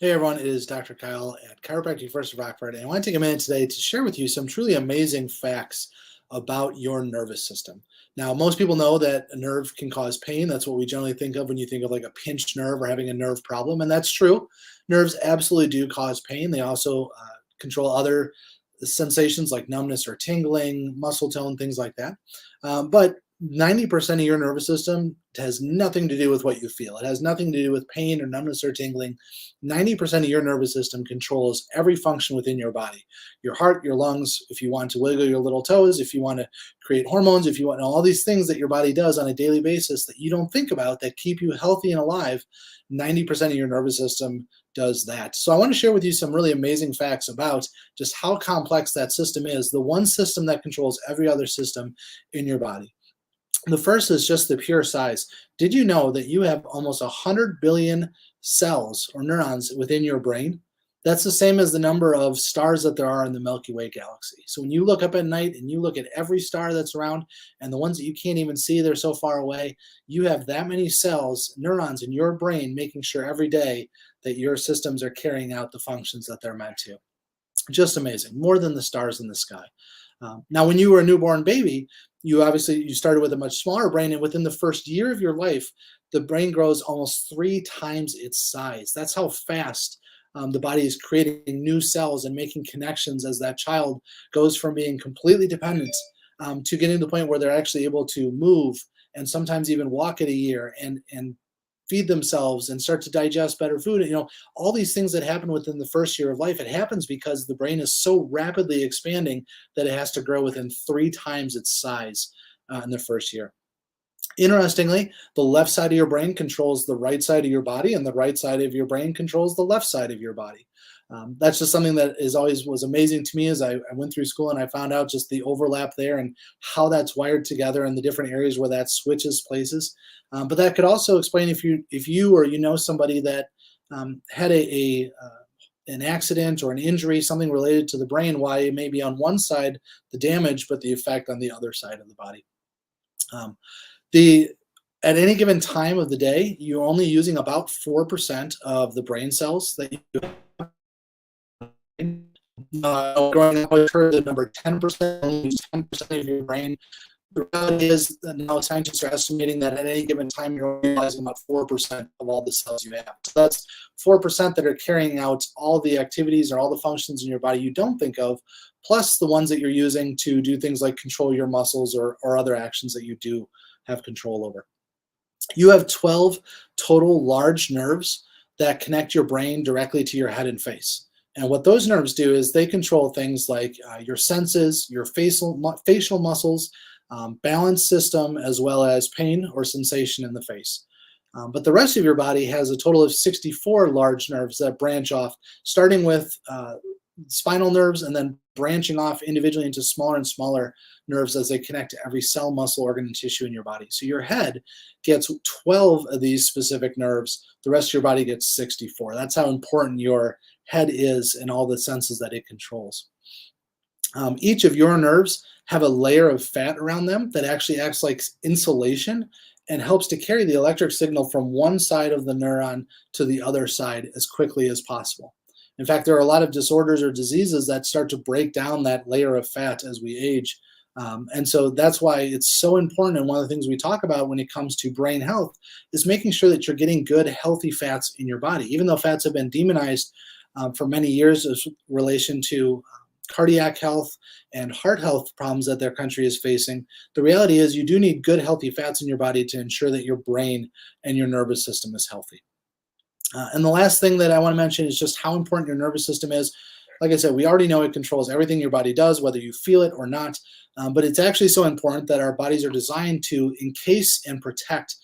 Hey everyone, it is Dr. Kyle at Chiropractic First of Rockford, and I want to take a minute today to share with you some truly amazing facts about your nervous system. Now, most people know that a nerve can cause pain. That's what we generally think of when you think of like a pinched nerve or having a nerve problem, and that's true. Nerves absolutely do cause pain. They also control other sensations like numbness or tingling, muscle tone, things like that. But 90% of your nervous system has nothing to do with what you feel. It has nothing to do with pain or numbness or tingling. 90% of your nervous system controls every function within your body. Your heart, your lungs, if you want to wiggle your little toes, if you want to create hormones, if you want all these things that your body does on a daily basis that you don't think about that keep you healthy and alive, 90% of your nervous system does that. So I want to share with you some really amazing facts about just how complex that system is, the one system that controls every other system in your body. The first is just the pure size. Did you know that you have almost 100 billion cells or neurons within your brain? That's the same as the number of stars that there are in the Milky Way galaxy. So when you look up at night and you look at every star that's around and the ones that you can't even see, they're so far away, you have that many cells, neurons in your brain making sure every day that your systems are carrying out the functions that they're meant to. Just amazing, more than the stars in the sky. Now, when you were a newborn baby, you started with a much smaller brain, and within the first year of your life, the brain grows almost 3 times its size. That's how fast the body is creating new cells and making connections as that child goes from being completely dependent to getting to the point where they're actually able to move and sometimes even walk at a year and feed themselves and start to digest better food. All these things that happen within the first year of life, it happens because the brain is so rapidly expanding that it has to grow within 3 times its size in the first year. Interestingly, the left side of your brain controls the right side of your body, and the right side of your brain controls the left side of your body. That's just something that is always was amazing to me as I went through school and I found out just the overlap there and how that's wired together and the different areas where that switches places. But that could also explain if you or you know somebody that had an accident or an injury, something related to the brain, why it may be on one side the damage, but the effect on the other side of the body. The At any given time of the day, you're only using about 4% of the brain cells that you have. Growing up, I heard the number 10%, only use 10% of your brain. The reality is that now scientists are estimating that at any given time, you're utilizing about 4% of all the cells you have. So that's 4% that are carrying out all the activities or all the functions in your body you don't think of, plus the ones that you're using to do things like control your muscles or other actions that you do have control over. You have 12 total large nerves that connect your brain directly to your head and face. And what those nerves do is they control things like your senses, your facial muscles, balance system, as well as pain or sensation in the face. But the rest of your body has a total of 64 large nerves that branch off, starting with spinal nerves and then branching off individually into smaller and smaller nerves as they connect to every cell, muscle, organ, and tissue in your body. So your head gets 12 of these specific nerves. The rest of your body gets 64. That's how important your head is and all the senses that it controls. Each of your nerves have a layer of fat around them that actually acts like insulation and helps to carry the electric signal from one side of the neuron to the other side as quickly as possible. In fact, there are a lot of disorders or diseases that start to break down that layer of fat as we age. And so that's why it's so important. And one of the things we talk about when it comes to brain health is making sure that you're getting good, healthy fats in your body. Even though fats have been demonized for many years in relation to cardiac health and heart health problems that their country is facing, the reality is you do need good, healthy fats in your body to ensure that your brain and your nervous system is healthy. And the last thing that I want to mention is just how important your nervous system is. Like I said, we already know it controls everything your body does, whether you feel it or not. But it's actually so important that our bodies are designed to encase and protect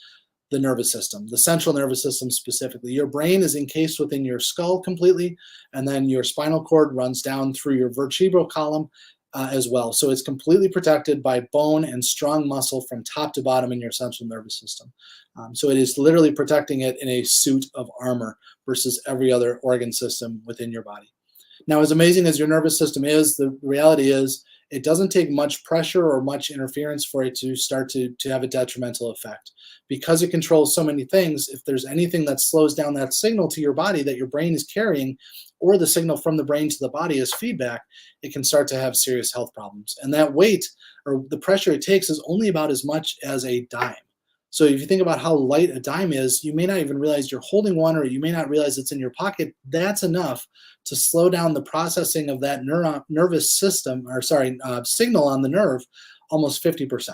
the nervous system, the central nervous system specifically. Your brain is encased within your skull completely, and then your spinal cord runs down through your vertebral column as well. So it's completely protected by bone and strong muscle from top to bottom in your central nervous system. So it is literally protecting it in a suit of armor versus every other organ system within your body. Now, as amazing as your nervous system is, the reality is it doesn't take much pressure or much interference for it to start to have a detrimental effect. Because it controls so many things, if there's anything that slows down that signal to your body that your brain is carrying, or the signal from the brain to the body as feedback, it can start to have serious health problems. And that weight or the pressure it takes is only about as much as a dime. So if you think about how light a dime is, you may not even realize you're holding one, or you may not realize it's in your pocket. That's enough to slow down the processing of that nervous system, or sorry, signal on the nerve almost 50%.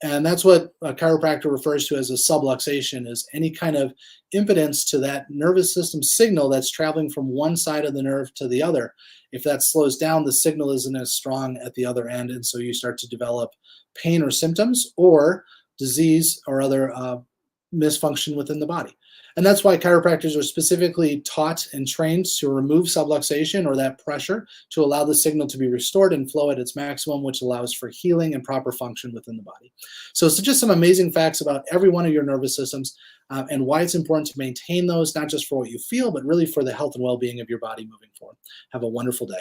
And that's what a chiropractor refers to as a subluxation, is any kind of impedance to that nervous system signal that's traveling from one side of the nerve to the other. If that slows down, the signal isn't as strong at the other end, and so you start to develop pain or symptoms, or disease or other misfunction within the body. And that's why chiropractors are specifically taught and trained to remove subluxation, or that pressure, to allow the signal to be restored and flow at its maximum, which allows for healing and proper function within the body. So it's just some amazing facts about every one of your nervous systems, and why it's important to maintain those, not just for what you feel, but really for the health and well-being of your body moving forward. Have a wonderful day.